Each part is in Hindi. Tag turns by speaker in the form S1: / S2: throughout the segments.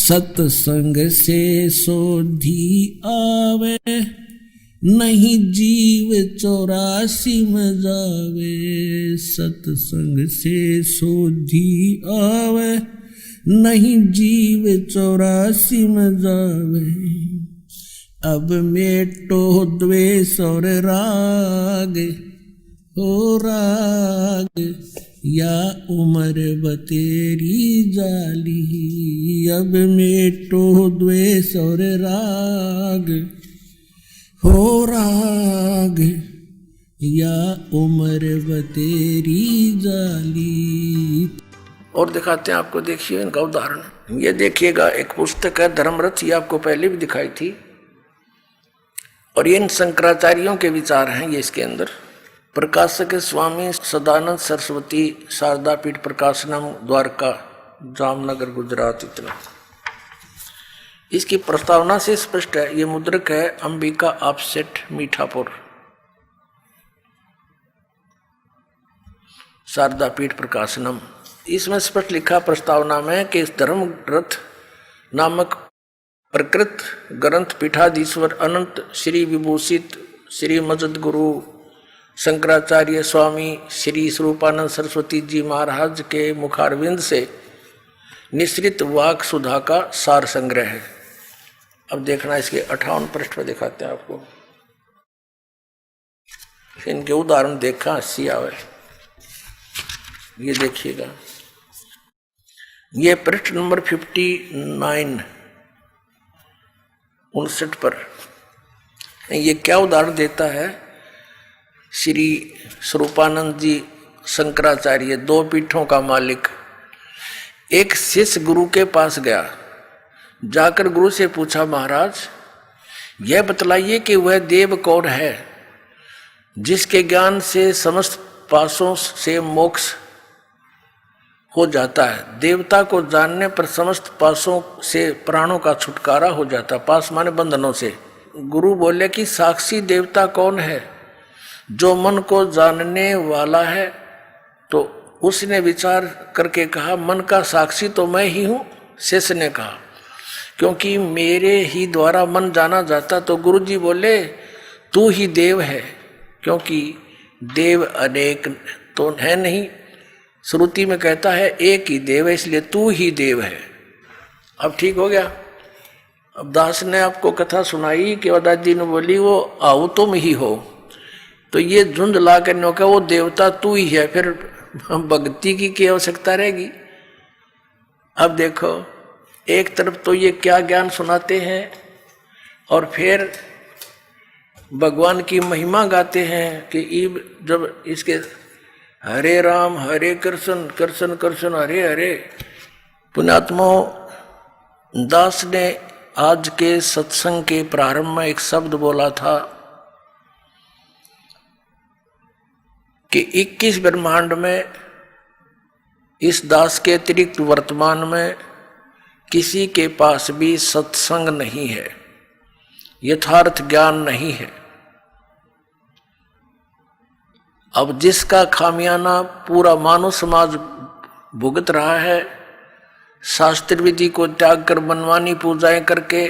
S1: सत्संग से सोधी आवे, नहीं जीव 84 में जावे। सत्संग से सोधी आवे, नहीं जीव 84 में जावे। अब मेटो द्वेष और राग, हो राग या उम्र बतेरी जाली। अब मेटो द्वेष और राग, हो राग या उम्र बतेरी जाली। और दिखाते हैं आपको, देखिए इनका उदाहरण। ये देखिएगा, एक पुस्तक है धर्मरथ, ये आपको पहले भी दिखाई थी, और ये इन शंकराचार्यों के विचार हैं ये इसके अंदर। प्रकाशक स्वामी सदानंद सरस्वती, शारदा पीठ प्रकाशनम, द्वारका, जामनगर, गुजरात। इतना इसकी प्रस्तावना से स्पष्ट है। ये मुद्रक है अंबिका ऑफसेट, मीठापुर, शारदा पीठ प्रकाशनम। इसमें स्पष्ट लिखा प्रस्तावना में कि इस धर्मरथ नामक प्रकृत ग्रंथ पीठाधीश्वर अनंत श्री विभूषित श्री मजद गुरु शंकराचार्य स्वामी श्री स्वरूपानंद सरस्वती जी महाराज के मुखारविंद से निश्रित वाक सुधा का सार संग्रह है। अब देखना, इसके 58 पृष्ठ पर दिखाते हैं आपको। इनके उदाहरण देखा, हंसी आवे। ये देखिएगा, ये पृष्ठ नंबर 59, 59 पर ये क्या उदाहरण देता है। श्री स्वरूपानंद जी शंकराचार्य, 2 पीठों का मालिक, एक शिष्य गुरु के पास गया। जाकर गुरु से पूछा, महाराज यह बतलाइए कि वह देव कौन है जिसके ज्ञान से समस्त पासों से मोक्ष हो जाता है। देवता को जानने पर समस्त पासों से प्राणों का छुटकारा हो जाता। पास माने बंधनों से। गुरु बोले कि साक्षी देवता कौन है? जो मन को जानने वाला है। तो उसने विचार करके कहा, मन का साक्षी तो मैं ही हूँ। शिष्य ने कहा, क्योंकि मेरे ही द्वारा मन जाना जाता। तो गुरु जी बोले, तू ही देव है, क्योंकि देव अनेक तो है नहीं। श्रुति में कहता है एक ही देव है, इसलिए तू ही देव है। अब ठीक हो गया। अब दास ने आपको कथा सुनाई कि दादी ने बोली, वो आओ तुम ही हो। तो ये झुंड ला कर नौका, वो देवता तू ही है, फिर भक्ति की क्या आवश्यकता रहेगी। अब देखो, एक तरफ तो ये क्या ज्ञान सुनाते हैं और फिर भगवान की महिमा गाते हैं कि जब इसके हरे राम हरे कृष्ण कृष्ण कृष्ण हरे हरे। पुण्यात्मा दास ने आज के सत्संग के प्रारंभ में एक शब्द बोला था कि 21 ब्रह्मांड में इस दास के अतिरिक्त वर्तमान में किसी के पास भी सत्संग नहीं है, यथार्थ ज्ञान नहीं है। अब जिसका खामियाना पूरा मानव समाज भुगत रहा है, शास्त्र विधि को त्याग कर मनमानी पूजाएं करके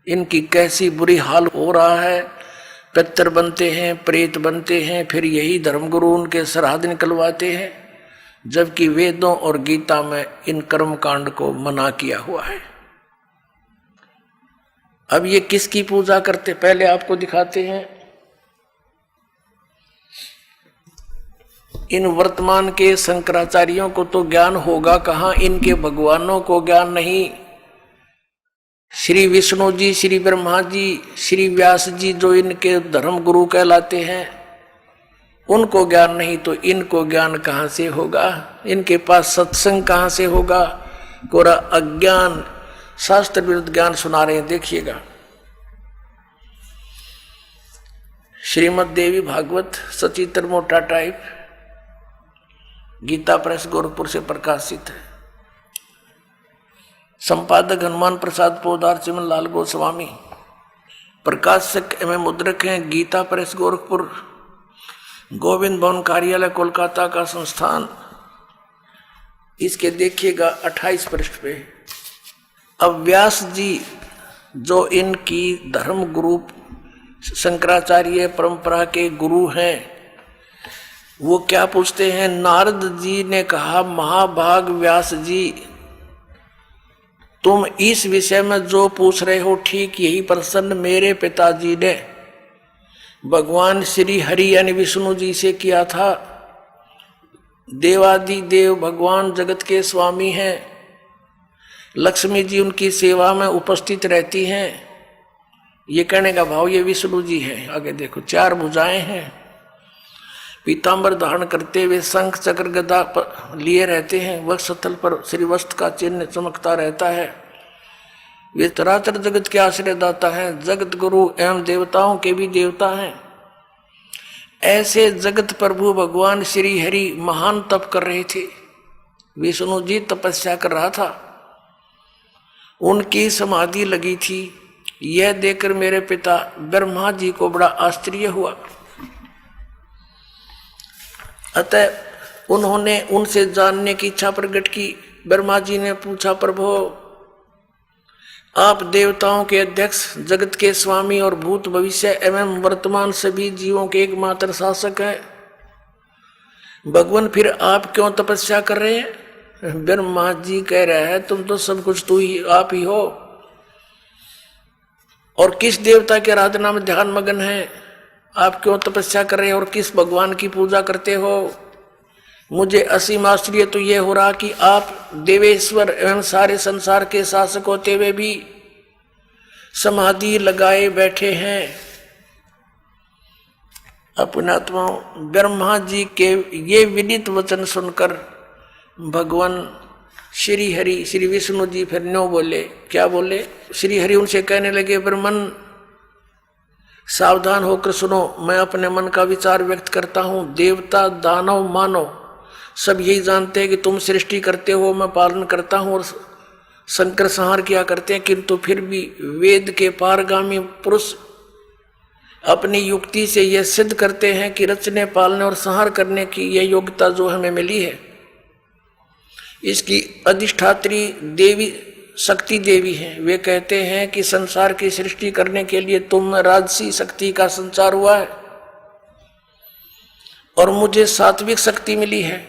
S1: इनकी कैसी बुरी हाल हो रहा है। पितर बनते हैं, प्रेत बनते हैं, फिर यही धर्मगुरु उनके श्राद्ध निकलवाते हैं, जबकि वेदों और गीता में इन कर्म कांड को मना किया हुआ है। अब ये किसकी पूजा करते, पहले आपको दिखाते हैं। इन वर्तमान के शंकराचार्यों को तो ज्ञान होगा कहाँ, इनके भगवानों को ज्ञान नहीं। श्री विष्णु जी, श्री ब्रह्मा जी, श्री व्यास जी जो इनके धर्म गुरु कहलाते हैं, उनको ज्ञान नहीं, तो इनको ज्ञान कहाँ से होगा? इनके पास सत्संग कहाँ से होगा? कोरा अज्ञान, शास्त्र विरुद्ध ज्ञान सुना रहे हैं। देखिएगा, श्रीमद देवी भागवत सचित्र मोटा टाइप, गीता प्रेस गोरखपुर से प्रकाशित है। संपादक हनुमान प्रसाद पोदार चिमन लाल गोस्वामी, प्रकाशक एवं मुद्रक हैं गीता प्रेस गोरखपुर, गोविंद भवन कार्यालय कोलकाता का संस्थान। इसके देखिएगा 28 पृष्ठ पे, अब व्यास जी जो इनकी धर्म गुरु शंकराचार्य परंपरा के गुरु हैं, वो क्या पूछते हैं? नारद जी ने कहा, महाभाग व्यास जी, तुम इस विषय में जो पूछ रहे हो ठीक यही प्रश्न मेरे पिताजी ने भगवान श्री हरि यानी विष्णु जी से किया था। देवादि देव भगवान जगत के स्वामी हैं, लक्ष्मी जी उनकी सेवा में उपस्थित रहती हैं। ये कहने का भाव ये विष्णु जी हैं। आगे देखो, 4 भुजाएं हैं, पीतांबर धारण करते हुए शंख चक्र गदा लिए रहते हैं, वक्षस्थल पर श्रीवस्त्र का चिन्ह चमकता रहता है। वे चराचर जगत के आश्रयदाता हैं, जगत गुरु एवं देवताओं के भी देवता हैं। ऐसे जगत प्रभु भगवान श्री हरि महान तप कर रहे थे। विष्णु जी तपस्या कर रहा था, उनकी समाधि लगी थी। यह देखकर मेरे पिता ब्रह्मा जी को बड़ा आश्चर्य हुआ। अतः उन्होंने उनसे जानने की इच्छा प्रकट की। ब्रह्मा जी ने पूछा, प्रभु आप देवताओं के अध्यक्ष, जगत के स्वामी और भूत भविष्य एवं वर्तमान सभी जीवों के एकमात्र शासक हैं, भगवान फिर आप क्यों तपस्या कर रहे हैं? ब्रह्मा जी कह रहे हैं, तुम तो सब कुछ तू ही आप ही हो, और किस देवता के आराधना में ध्यान मगन है? आप क्यों तपस्या कर रहे हैं और किस भगवान की पूजा करते हो? मुझे असीम आश्चर्य तो यह हो रहा कि आप देवेश्वर एवं सारे संसार के शासक होते हुए भी समाधि लगाए बैठे हैं। अपने आत्माओं, ब्रह्मा जी के ये विनीत वचन सुनकर भगवान श्री हरि श्री विष्णु जी फिर न्यों बोले। क्या बोले? श्री हरि उनसे कहने लगे, ब्रह्मन सावधान होकर सुनो, मैं अपने मन का विचार व्यक्त करता हूँ। देवता दानव मानव सब यही जानते हैं कि तुम सृष्टि करते हो, मैं पालन करता हूँ और संकर संहार किया करते हैं, किंतु फिर भी वेद के पारगामी पुरुष अपनी युक्ति से यह सिद्ध करते हैं कि रचने पालने और संहार करने की यह योग्यता जो हमें मिली है, इसकी अधिष्ठात्री देवी शक्ति देवी है। वे कहते हैं कि संसार की सृष्टि करने के लिए तुम में राजसी शक्ति का संचार हुआ है और मुझे सात्विक शक्ति मिली है,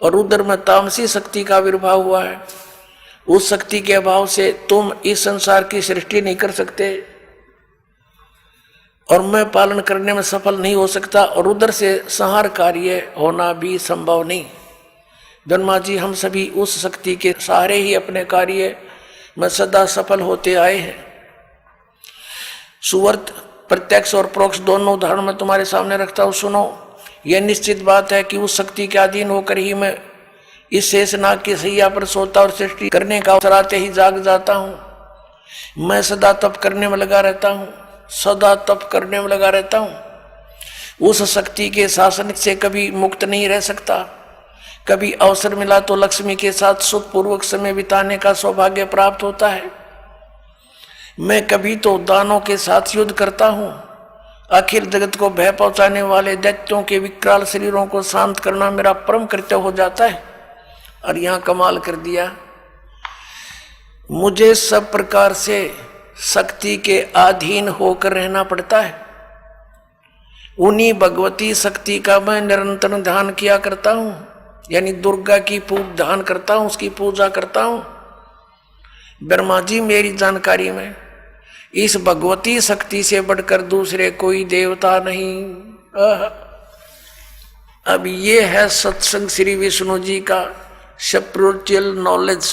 S1: और उधर में तामसी शक्ति का आविर्भाव हुआ है। उस शक्ति के अभाव से तुम इस संसार की सृष्टि नहीं कर सकते और मैं पालन करने में सफल नहीं हो सकता, और उधर से संहार कार्य होना भी संभव नहीं। ब्रह्मा जी, हम सभी उस शक्ति के सहारे ही अपने कार्य में सदा सफल होते आए हैं। सुवर्त प्रत्यक्ष और प्रोक्ष दोनों उदाहरण मैं तुम्हारे सामने रखता हूँ, सुनो। यह निश्चित बात है कि उस शक्ति के अधीन होकर ही मैं इस शेषनाग की सैया पर सोता और सृष्टि करने का अवसर आते ही जाग जाता हूँ। मैं सदा तप करने में लगा रहता हूँ, सदा तप करने में लगा रहता हूँ। उस शक्ति के शासन से कभी मुक्त नहीं रह सकता। कभी अवसर मिला तो लक्ष्मी के साथ सुखपूर्वक समय बिताने का सौभाग्य प्राप्त होता है। मैं कभी तो दानों के साथ युद्ध करता हूँ। अखिल जगत को भय पहुंचाने वाले दैत्यों के विकराल शरीरों को शांत करना मेरा परम कर्तव्य हो जाता है। और यहाँ कमाल कर दिया, मुझे सब प्रकार से शक्ति के अधीन होकर रहना पड़ता है। उन्हीं भगवती शक्ति का मैं निरंतर ध्यान किया करता हूँ, यानी दुर्गा की ध्यान करता हूँ, उसकी पूजा करता हूँ। ब्रह्मा जी, मेरी जानकारी में इस भगवती शक्ति से बढ़कर दूसरे कोई देवता नहीं। अब ये है सत्संग श्री विष्णु जी का स्पिरिचुअल नॉलेज,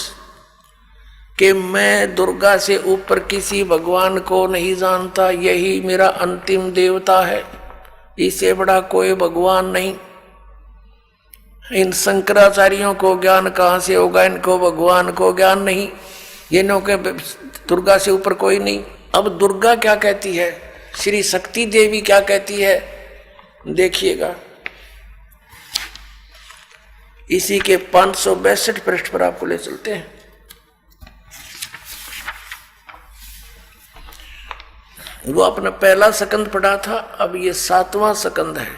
S1: कि मैं दुर्गा से ऊपर किसी भगवान को नहीं जानता, यही मेरा अंतिम देवता है, इससे बड़ा कोई भगवान नहीं। इन शंकराचार्यों को ज्ञान कहाँ से होगा? इनको भगवान को ज्ञान नहीं, ये नो के दुर्गा से ऊपर कोई नहीं। अब दुर्गा क्या कहती है, श्री शक्ति देवी क्या कहती है, देखिएगा। इसी के 562 पृष्ठ पर आपको ले चलते हैं। वो अपना पहला स्कंद पढ़ा था, अब ये 7वां स्कंद है।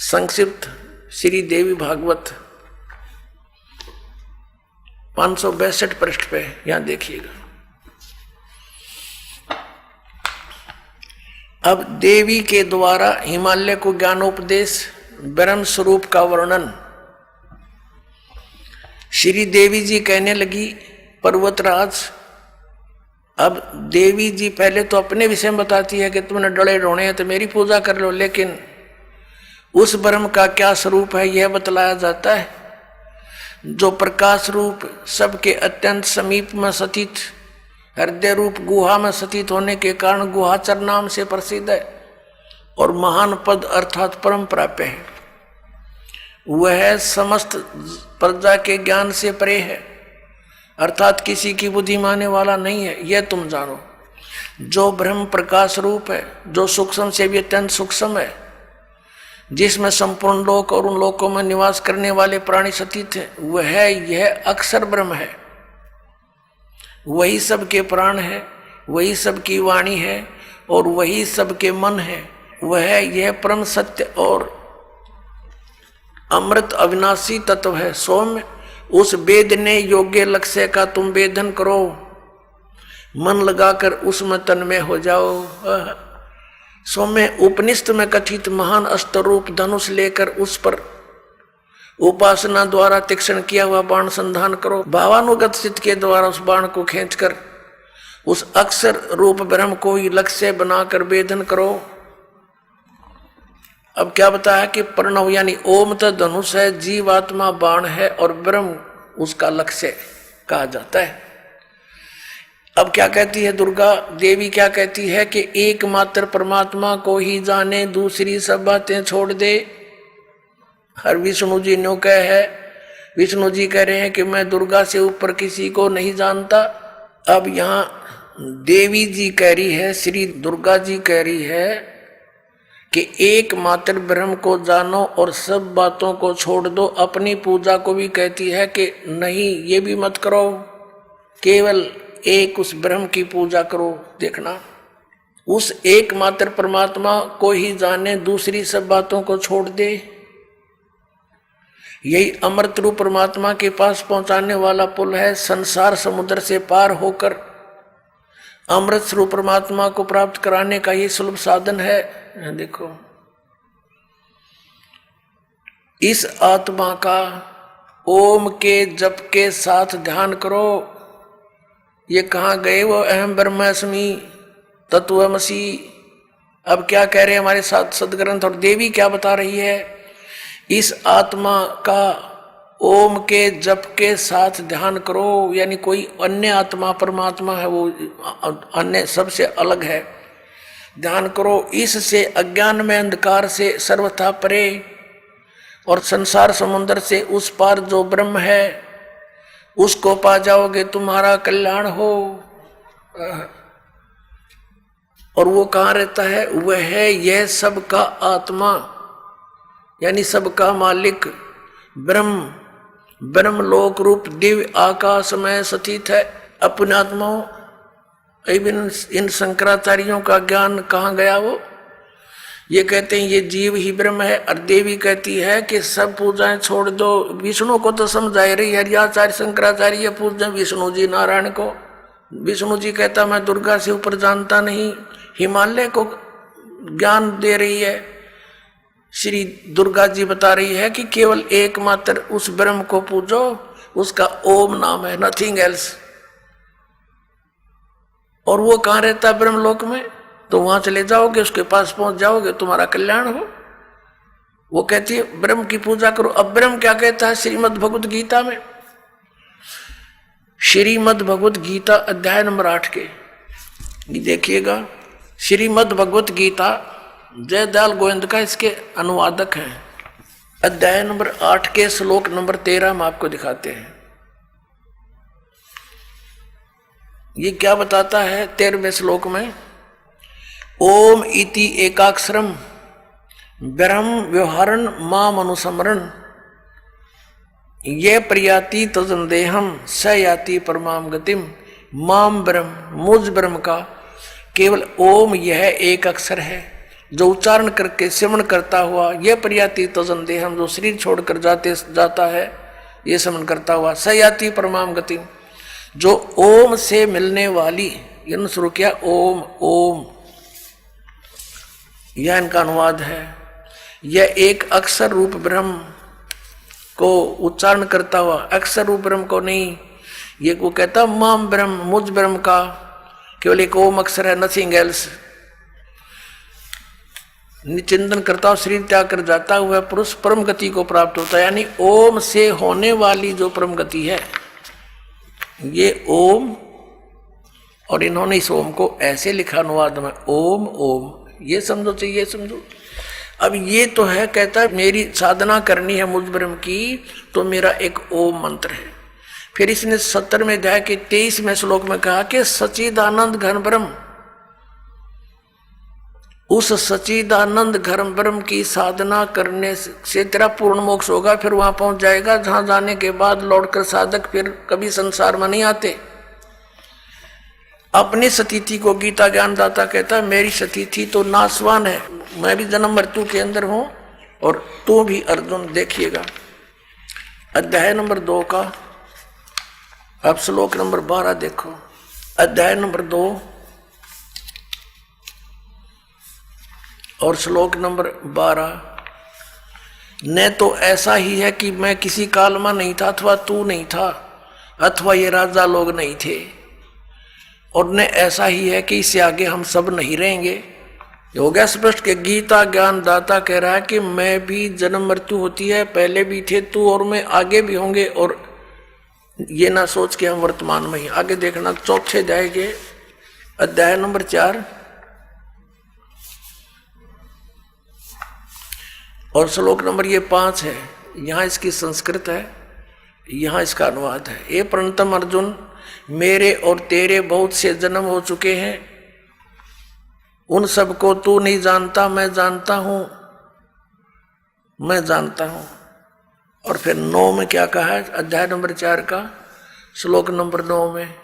S1: संक्षिप्त श्री देवी भागवत 562 पृष्ठ पे, यहां देखिएगा। अब देवी के द्वारा हिमालय को ज्ञानोपदेश, ब्रह्म स्वरूप का वर्णन। श्री देवी जी कहने लगी, पर्वतराज, अब देवी जी पहले तो अपने विषय में बताती है कि तुमने डरे रोने हैं तो मेरी पूजा कर लो, लेकिन उस ब्रह्म का क्या स्वरूप है यह बतलाया जाता है, जो प्रकाश रूप सबके अत्यंत समीप में स्थित, हृदय रूप गुहा में स्थित होने के कारण गुहाचर नाम से प्रसिद्ध है और महान पद अर्थात परम प्राप्य है। वह समस्त प्रजा के ज्ञान से परे है, अर्थात किसी की बुद्धि मानने वाला नहीं है, यह तुम जानो। जो ब्रह्म प्रकाश रूप है, जो सूक्ष्म से भी अत्यंत सूक्ष्म है, जिसमें संपूर्ण लोक और उन लोकों में निवास करने वाले प्राणी स्थित है, वह यह अक्षर ब्रह्म है। वही सबके प्राण है, वही सबकी वाणी है और वही सबके मन है। वह यह परम सत्य और अमृत अविनाशी तत्व है। सौम्य, उस वेदने योग्य लक्ष्य का तुम वेदन करो, मन लगाकर उसमें तन्मय हो जाओ। सौम्य, उपनिषद में कथित महान अस्त्र रूप धनुष लेकर उस पर उपासना द्वारा तीक्ष्ण किया हुआ बाण संधान करो। भावानुगत चित्त के द्वारा उस बाण को खींचकर उस अक्षर रूप ब्रह्म को ही लक्ष्य बनाकर वेदन करो। अब क्या बताया कि प्रणव यानी ओम तो धनुष है, जीवात्मा बाण है और ब्रह्म उसका लक्ष्य कहा जाता है। अब क्या कहती है दुर्गा देवी, क्या कहती है कि एकमात्र परमात्मा को ही जाने, दूसरी सब बातें छोड़ दे। हर विष्णु जी न्यों कह है, विष्णु जी कह रहे हैं कि मैं दुर्गा से ऊपर किसी को नहीं जानता। अब यहाँ देवी जी कह रही है, श्री दुर्गा जी कह रही है कि एकमात्र ब्रह्म को जानो और सब बातों को छोड़ दो। अपनी पूजा को भी कहती है कि नहीं, ये भी मत करो, केवल एक उस ब्रह्म की पूजा करो। देखना, उस एकमात्र परमात्मा को ही जाने, दूसरी सब बातों को छोड़ दे। यही अमृत रूप परमात्मा के पास पहुंचाने वाला पुल है। संसार समुद्र से पार होकर अमृत स्वरूप परमात्मा को प्राप्त कराने का ये सुलभ साधन है। देखो, इस आत्मा का ओम के जप के साथ ध्यान करो। ये कहाँ गए वो अहम ब्रह्मास्मि तत्वमसि। अब क्या कह रहे हैं हमारे साथ सदग्रंथ और देवी क्या बता रही है, इस आत्मा का ओम के जप के साथ ध्यान करो। यानी कोई अन्य आत्मा परमात्मा है, वो अन्य सबसे अलग है, ध्यान करो। इससे अज्ञान में अंधकार से सर्वथा परे और संसार समुद्र से उस पार जो ब्रह्म है उसको पा जाओगे, तुम्हारा कल्याण हो। और वो कहाँ रहता है, वह है यह सबका आत्मा, यानी सबका मालिक ब्रह्म, ब्रह्मलोक रूप दिव्य आकाश में स्थित है। अपने आत्माओं, इन शंकराचार्यों का ज्ञान कहाँ गया वो? ये कहते हैं ये जीव ही ब्रह्म है। और देवी कहती है कि सब पूजाएं छोड़ दो। विष्णु को तो समझा रही है, हरियाचार्य शंकराचार्य पूजा विष्णु जी नारायण को। विष्णु जी कहता मैं दुर्गा से ऊपर जानता नहीं, हिमालय को ज्ञान दे रही है। श्री दुर्गा जी बता रही है कि केवल एकमात्र उस ब्रह्म को पूजो, उसका ओम नाम है, नथिंग एल्स। और वो कहाँ रहता है ब्रह्मलोक में, तो वहां चले जाओगे, उसके पास पहुंच जाओगे, तुम्हारा कल्याण हो। वो कहती है ब्रह्म की पूजा करो। अब ब्रह्म क्या कहता है श्रीमद् भगवत गीता में, श्रीमद् भगवत गीता अध्याय नंबर 8 के देखिएगा। श्रीमद् भगवत गीता जयदयाल गोविंद का इसके अनुवादक हैं। अध्याय नंबर 8 के श्लोक नंबर 13 हम आपको दिखाते हैं। ये क्या बताता है 13वें श्लोक में, ओम इति एकाक्षरम ब्रह्म व्यवहारन माम अनुसमरण ये प्रयाति तजंदेहम स याति परमाम गतिम। माम ब्रह्म, मुझ ब्रह्म का केवल ओम यह एक अक्षर है जो उच्चारण करके सिमरण करता हुआ यह प्रयाति तजंदेहम, जो शरीर छोड़कर जाता है, ये समन करता हुआ सयाति परमाम गति, जो ओम से मिलने वाली, ये शुरू किया ओम ओम, यह इनका अनुवाद है। यह एक अक्षर रूप ब्रह्म को उच्चारण करता हुआ, अक्षर रूप ब्रह्म को नहीं, ये को कहता माम ब्रह्म, मुझ ब्रह्म का केवल एक ओम अक्षर है, नथिंग एल्स। चिंतन करता हुआ शरीर त्याग कर जाता हुआ पुरुष परम गति को प्राप्त होता है। यानी ओम से होने वाली जो परम गति है, ये ओम, और इन्होंने इस ओम को ऐसे लिखा अनुवाद में ओम ओम, ये समझो चाहिए, समझो। अब ये तो है, कहता है मेरी साधना करनी है मुझ ब्रह्म की, तो मेरा एक ओम मंत्र है। फिर इसने 70वें अध्याय के 23वें श्लोक में कहा कि सच्चिदानंद घन ब्रह्म, उस सच्चिदानंद घन ब्रह्म की साधना करने से तेरा पूर्ण मोक्ष होगा। फिर वहां पहुंच जाएगा जहां जाने के बाद लौटकर साधक फिर कभी संसार में नहीं आते। अपनी स्थिति को गीता ज्ञानदाता कहता है मेरी स्थिति तो नाशवान है, मैं भी जन्म मृत्यु के अंदर हूं और तू भी अर्जुन। देखिएगा अध्याय नंबर 2 का, अब श्लोक नंबर 12 देखो, अध्याय नंबर 2 और श्लोक नंबर 12। न तो ऐसा ही है कि मैं किसी काल में नहीं था, अथवा तू नहीं था, अथवा ये राजा लोग नहीं थे, और न ऐसा ही है कि इससे आगे हम सब नहीं रहेंगे। हो गया स्पष्ट कि गीता ज्ञान दाता कह रहा है कि मैं भी जन्म मृत्यु होती है, पहले भी थे तू और मैं, आगे भी होंगे। और ये ना सोच के हम वर्तमान में ही, आगे देखना 4 जाएंगे, अध्याय नंबर 4 और श्लोक नंबर ये 5 है। यहाँ इसकी संस्कृत है, यहाँ इसका अनुवाद है। ये प्रणतम अर्जुन, मेरे और तेरे बहुत से जन्म हो चुके हैं, उन सबको तू नहीं जानता, मैं जानता हूं, मैं जानता हूं। और फिर 9 में क्या कहा है, अध्याय नंबर 4 का श्लोक नंबर 9 में,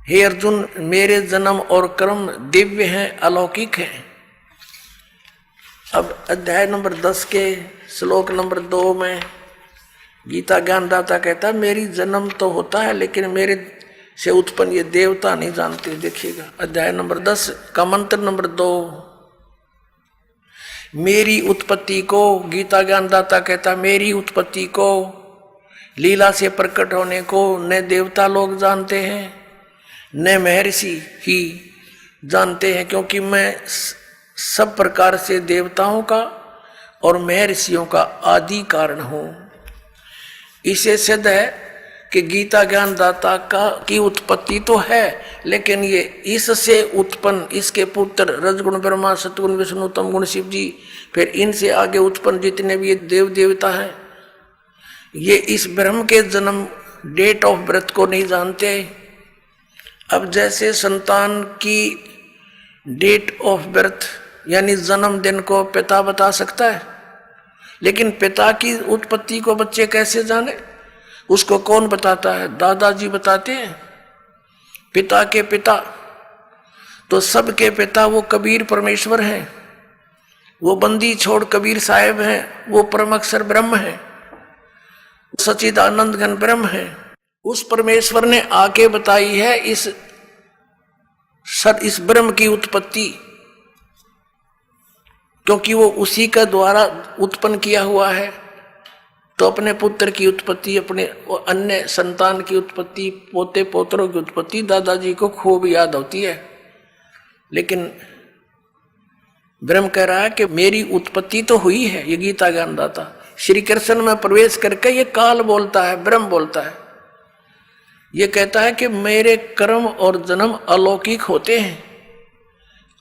S1: हे अर्जुन मेरे जन्म और कर्म दिव्य हैं, अलौकिक हैं। अब अध्याय नंबर 10 के श्लोक नंबर 2 में गीता ज्ञानदाता कहता है मेरी जन्म तो होता है, लेकिन मेरे से उत्पन्न ये देवता नहीं जानते। देखिएगा अध्याय नंबर 10 का मंत्र नंबर 2, मेरी उत्पत्ति को, गीता ज्ञानदाता कहता मेरी उत्पत्ति को, लीला से प्रकट होने को न देवता लोग जानते हैं न महर्षि ही जानते हैं, क्योंकि मैं सब प्रकार से देवताओं का और महर्षियों का आदि कारण हूं। इसे सिद्ध है कि गीता ज्ञानदाता का की उत्पत्ति तो है, लेकिन ये इससे उत्पन्न, इसके पुत्र रजगुण ब्रह्मा, सतगुण विष्णु, तम गुण शिव जी, फिर इनसे आगे उत्पन्न जितने भी ये देव देवता हैं, ये इस ब्रह्म के जन्म डेट ऑफ बर्थ को नहीं जानते। अब जैसे संतान की डेट ऑफ बर्थ यानी जन्मदिन को पिता बता सकता है, लेकिन पिता की उत्पत्ति को बच्चे कैसे जाने, उसको कौन बताता है, दादाजी बताते हैं। पिता के पिता तो सबके पिता वो कबीर परमेश्वर हैं, वो बंदी छोड़ कबीर साहेब हैं, वो परम अक्षर ब्रह्म है, सच्चिदानंद घन ब्रह्म है। उस परमेश्वर ने आके बताई है इस ब्रह्म की उत्पत्ति, क्योंकि वो उसी का द्वारा उत्पन्न किया हुआ है। तो अपने पुत्र की उत्पत्ति, अपने अन्य संतान की उत्पत्ति, पोते पोतरों की उत्पत्ति दादाजी को खूब याद होती है। लेकिन ब्रह्म कह रहा है कि मेरी उत्पत्ति तो हुई है। ये गीता ज्ञानदाता श्री कृष्ण में प्रवेश करके ये काल बोलता है, ब्रह्म बोलता है। ये कहता है कि मेरे कर्म और जन्म अलौकिक होते हैं।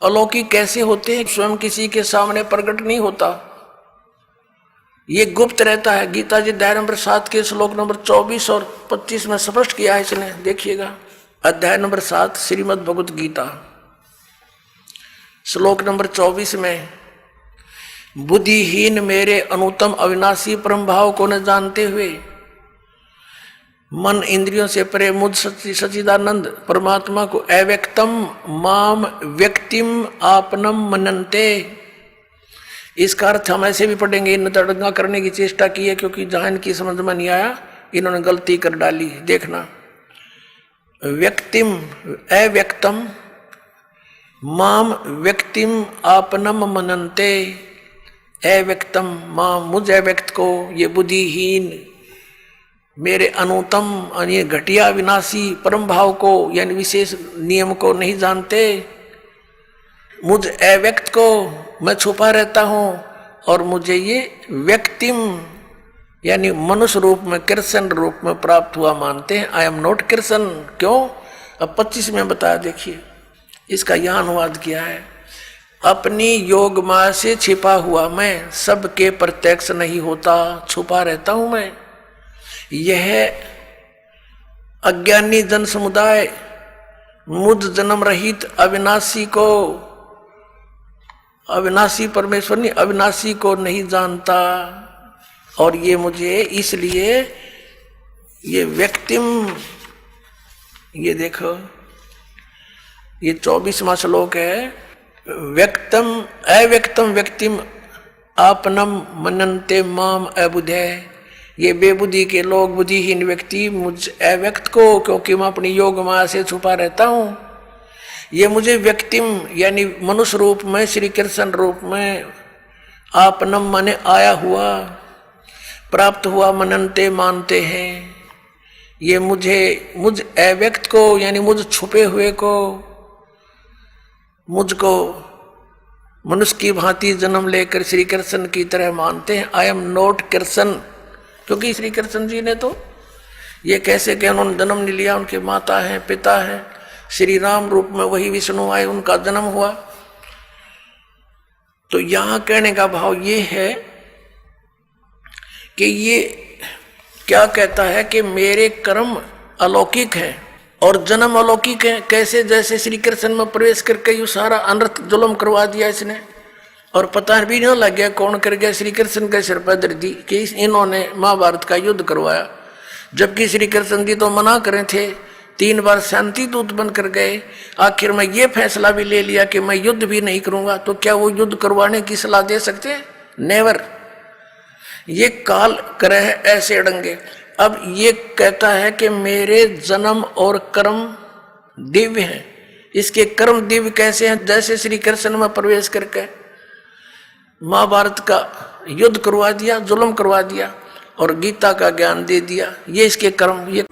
S1: अलौकिक कैसे होते हैं, स्वयं किसी के सामने प्रकट नहीं होता, ये गुप्त रहता है। गीता जी अध्याय नंबर 7 के श्लोक नंबर 24 और 25 में स्पष्ट किया है इसने। देखिएगा अध्याय नंबर 7 श्रीमद् भगवत गीता श्लोक नंबर 24 में, बुद्धिहीन मेरे अनुत्तम अविनाशी परम भाव को न जानते हुए मन इंद्रियों से परे मुझ सच्चिदानंद परमात्मा को अव्यक्तम माम व्यक्तिम आपनम मनन्ते, इसका अर्थ हम ऐसे भी पढ़ेंगे, इन दंगा करने की चेष्टा की है क्योंकि जहां इनकी समझ में नहीं आया इन्होंने गलती कर डाली। देखना, व्यक्तिम अव्यक्तम माम व्यक्तिम आपनम मनन्ते, अव्यक्तम माम मुझ अव्यक्त को ये बुद्धिहीन मेरे अनुतम यानी घटिया विनाशी परम भाव को यानी विशेष नियम को नहीं जानते। मुझ अव्यक्त को मैं छुपा रहता हूँ और मुझे ये व्यक्तिम यानी मनुष्य रूप में कृष्ण रूप में प्राप्त हुआ मानते हैं। I am not Krishna. क्यों? अब 25 में बताया, देखिए इसका यहाँ अनुवाद किया है। अपनी योग माया से छिपा हुआ मैं सबके प्रत्यक्ष नहीं होता, छुपा रहता हूं मैं। यह अज्ञानी जन समुदाय मुझ जन्म रहित अविनाशी को, अविनाशी परमेश्वर नहीं अविनाशी को नहीं जानता और ये मुझे इसलिए ये व्यक्तिम, ये देखो ये 24वां श्लोक है। व्यक्तम अव्यक्तम व्यक्तिम आपनम मनन्ते माम अबुधे, ये बेबुद्धि के लोग बुद्धिहीन व्यक्ति मुझ अव्यक्त को, क्योंकि मैं अपनी योग माया से छुपा रहता हूँ, ये मुझे व्यक्तिम यानी मनुष्य रूप में श्री कृष्ण रूप में आपनम माने आया हुआ प्राप्त हुआ मनन्ते मानते हैं। ये मुझ अव्यक्त को यानी मुझ छुपे हुए को, मुझको मनुष्य की भांति जन्म लेकर श्री कृष्ण की तरह मानते हैं। आई एम नॉट कृष्ण, क्योंकि श्री कृष्ण जी ने तो ये कैसे कि उन्होंने जन्म नहीं लिया, उनके माता हैं पिता हैं, श्री राम रूप में वही विष्णु आए, उनका जन्म हुआ। तो यहां कहने का भाव ये है कि ये क्या कहता है कि मेरे कर्म अलौकिक हैं और जन्म अलौकिक है। कैसे? जैसे श्री कृष्ण में प्रवेश करके यू सारा अनर्थ जुल्म करवा दिया इसने और पता भी नहीं लग गया कौन कर गया। श्री कृष्ण के सिर पर दर्दी कि इन्होंने महाभारत का युद्ध करवाया, जबकि श्री कृष्ण जी तो मना करे थे, 3 बार शांति दूत बन कर गए। आखिर में ये फैसला भी ले लिया कि मैं युद्ध भी नहीं करूंगा, तो क्या वो युद्ध करवाने की सलाह दे सकते हैं? नेवर। ये काल करे ऐसे अड़ंगे। अब ये कहता है कि मेरे जन्म और कर्म दिव्य हैं। इसके कर्म दिव्य कैसे हैं? जैसे श्री कृष्ण में प्रवेश करके महाभारत का युद्ध करवा दिया, जुल्म करवा दिया और गीता का ज्ञान दे दिया, ये इसके कर्म। ये